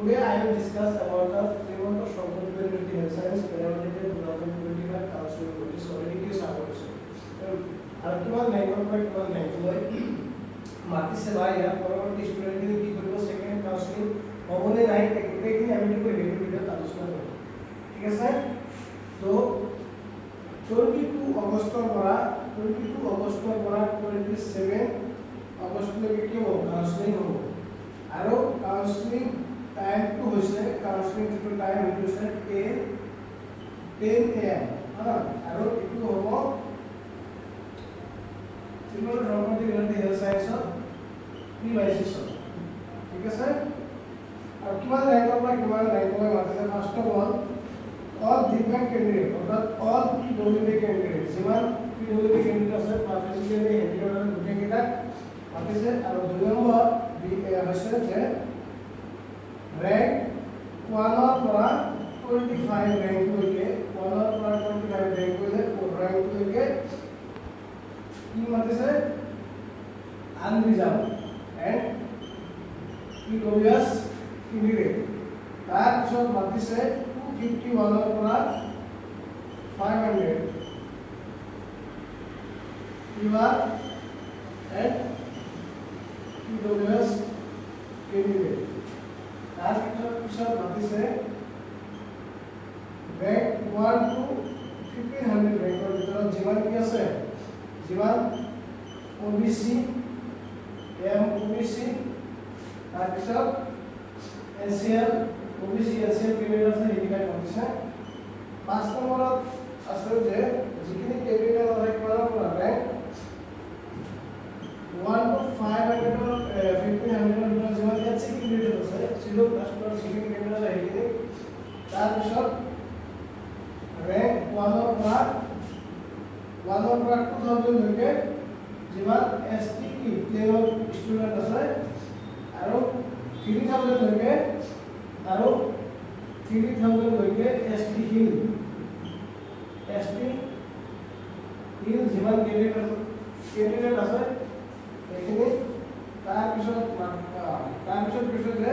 Today I will discuss about the framework of short-term health science parameter 2025 council notice already case about আর কিমান নাইকৰ পৰা কিমান নাইলৈ মাতিছে বা ইয়াৰ পৰৱৰ্তী ষ্টুডেণ্টখিনি কি কৰিব সেকেন্ড কাউন্সেলিং হ'বনে নাই গোটেইখিনি আমি এই ভিডিঅ'ত আলোচনা কৰিম ঠিক আছে তো 22 আগষ্টৰ পৰা 27 আগষ্টলৈকে কি হ'ব কাউন্সেলিং হ'ব আৰু কাউন্সেলিং টাইমটো হৈছে কাউন্সেলিং যিটো টাইম হৈছে 10 AM আৰু এইটো হ'ব সিম্বল ড্ৰপটি ৰিলেটেড হেল্থ সায়েন্সৰ প্ৰিভাইসেছন ঠিক আছে আৰু কিমান ৰেংকৰ পৰা কিমান ৰেংকলৈ মাতিছে first of all depend candidate অৰ্থাৎ অল পিডব্লিউডি ক্যান্ডিডেট যিমান পিডব্লিউডি ক্যান্ডিডেট আছে পাৰ্টিসিপেন্ট হেডিৰৰ গোটেইকেইটা মাতিছে আৰু দুই নম্বৰ হৈছে যে ৰেংক 1 ৰ পৰা 25 ৰেংকলৈকে 1 ৰ পৰা 25 ৰেংকলৈকে কি মাতিছে আনৰিজাৰ্ভ এণ্ড পিডব্লিউএছ ক্যান্ডিডেট তাৰ পিছত মাতিছে 251 ৰ পৰা 500 পিডব্লিউআৰ এণ্ড পিডব্লিউএছ ক্যান্ডিডেট তাৰ পিছত মাতিছে ৰেংক 1 to 1500 ৰেংকৰ ভিতৰত যিমান কি আছে जीवन ओबीसी एमओबीसी তাৰপিছত এনসিএল ওবিসি এনসিএল ক্যান্ডিডেট আছে এইটা কন্ডিশন পাঁচ নম্বৰত আছে যে যিখিনি ক্যান্ডিডেট আছে কোনৰ পৰা ৰেংক 1 to 500 1500 যিমান এনসি ক্যান্ডিডেট আছে জিৰো প্লাস প্লাস যিখিনি ক্যান্ডিডেট আছে এইখিনি তাৰপিছত ৰেংক 1 ৰ পৰা 1 ৰ পৰা 2000 লৈকে যিমান এসটিই প্লেনৰ ষ্টুডেন্ট আছে আৰু 3000 লৈকে আৰু 3000 লৈকে এসটি হিল যিমান ক্যান্ডিডেট আছে এইখিনি তাৰপিছত যে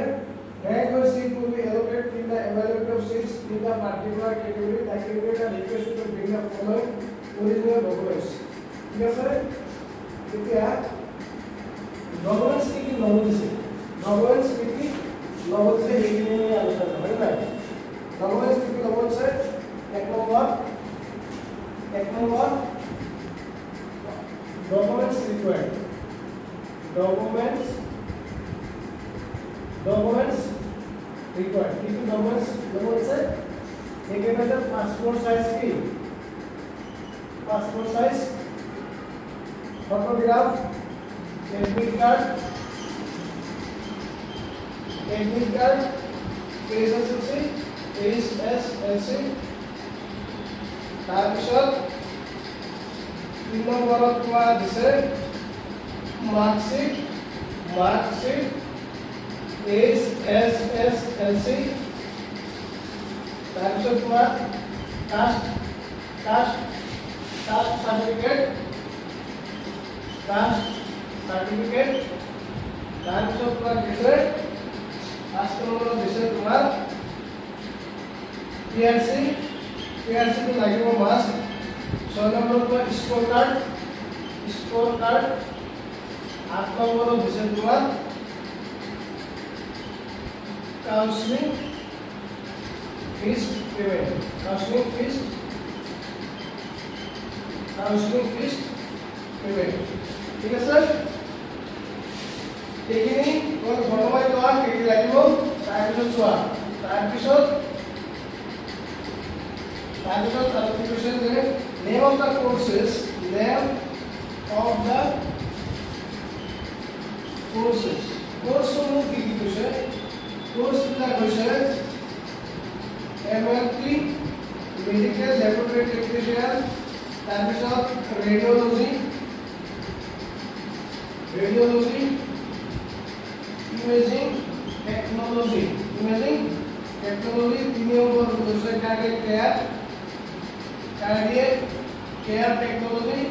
rank of seat will be allocated in the availability of seats in the particular category. The candidate are requested to bring the following original documents. ঠিক আছে এতিয়া ডকুমেন্টস কি লবছে এইখিনি আলোচনা হয় না ডকুমেন্টস কি লবছে এক নম্বর documents required documents required कितने documents है एक है बेटा passport size photograph admit card SSLC তাৰপিছত 3 নম্বৰত কোৱা দিছে মাৰ্কশিট SSLC তাৰপিছত তোমাৰ কাষ্ট সাৰ্টিফিকেট তাৰপিছত তোমাৰ দিছে 5 নম্বৰত দিছে তোমাৰ PRC টো লাগিব মাস্ট 6 নম্বৰত তোমাৰ স্কোৰ কাৰ্ড 8 নম্বৰত দিছে তোমাৰ counseling fees payment ঠিক আছে এইখিনি কোন বৰ্তমান লোৱা কি লাগিব তাৰপিছত চোৱা তাৰপিছত application যে name of the courses course সমূহ কি কৈছে course বিলাক হৈছে MLT medical laboratory technician তাৰপিছত radiology imaging technology 3 নম্বৰ হৈছে cardiac technology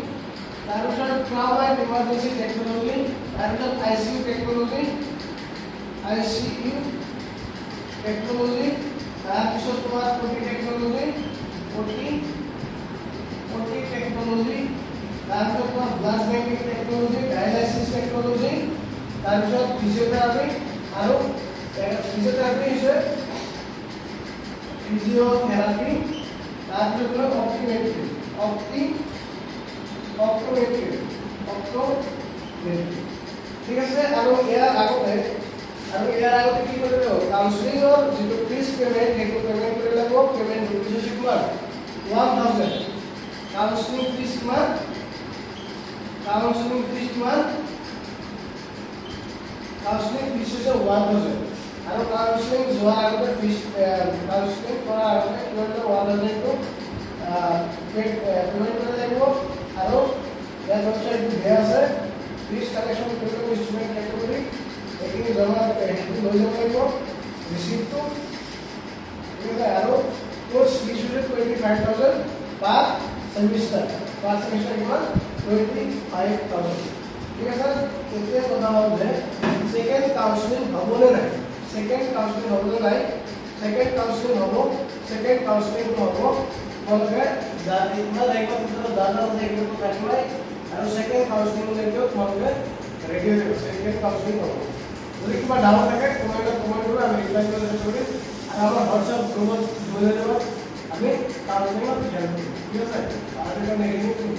তাৰপিছত trauma and emergency technology তাৰপিছত ICU technology টেকনোলজি তাৰপিছত তোমাৰ পটি টেকনোলজি পটি টেকনোলজি তাৰপিছত তোমাৰ blood banking technology dialysis technology তাৰপিছত ফিজিওথেৰাপি আৰু ফিজিওথেৰাপি হৈছে ফিজিওথেৰাপি তাৰপিছত তোমাৰ অপটোমেট্ৰি ঠিক আছে আৰু ইয়াৰ আগতে কি কৰিব কাউন্সেলিংৰ যিটো ফিজ পেমেন্ট সেইটো পেমেন্ট কৰিব লাগিব পেমেন্ট ৰুপিছ কিমান 1000 কাউন্সেলিং ফিজ কিমান কাউন্সেলিং ফিজ হৈছে 1000 আৰু কাউন্সেলিং যোৱাৰ আগতে ফিজ কাউন্সেলিং কৰাৰ আগতে কিমান 1000 টো পেমেন্ট কৰিব লাগিব আৰু ইয়াৰ ওয়েবসাইট দিয়া আছে ফিজ কালেকশ্যন কৰিব ষ্টুডেন্ট কেটেগৰী এইখিনি জমা হেতু লৈ যাব লাগিব ৰিসিপ্টটো ঠিক আছে আৰু কোর্স ফিজ হৈছে 25000 পার সেমিস্টার কিমান 25000 ঠিক আছে এতিয়া কথা হ'ল যে সেকেন্ড কাউন্সেলিং হ'বনে নাই সেকেন্ড কাউন্সেলিং হ'ব তোমালোকে ইমান লাইকত দাদা দেখব কাটিমাই আৰু সেকেন্ড কাউন্সেলিং লৈকে তোমালোকে ৰেডি হৈ যাব সেকেন্ড কাউন্সেলিং হ'ব যদি কিবা ডাউট থাকে কমেন্ট কৰিবা আমি ৰিপ্লাই কৰিব চেষ্টা কৰিম আৰু আমাৰ হোৱাটছআপ গ্ৰুপত জয়েন হৈ যাব আমি কাউন্সেলিংত ধ্যান দিম ঠিক আছে আৰু এটা নেগেটিভ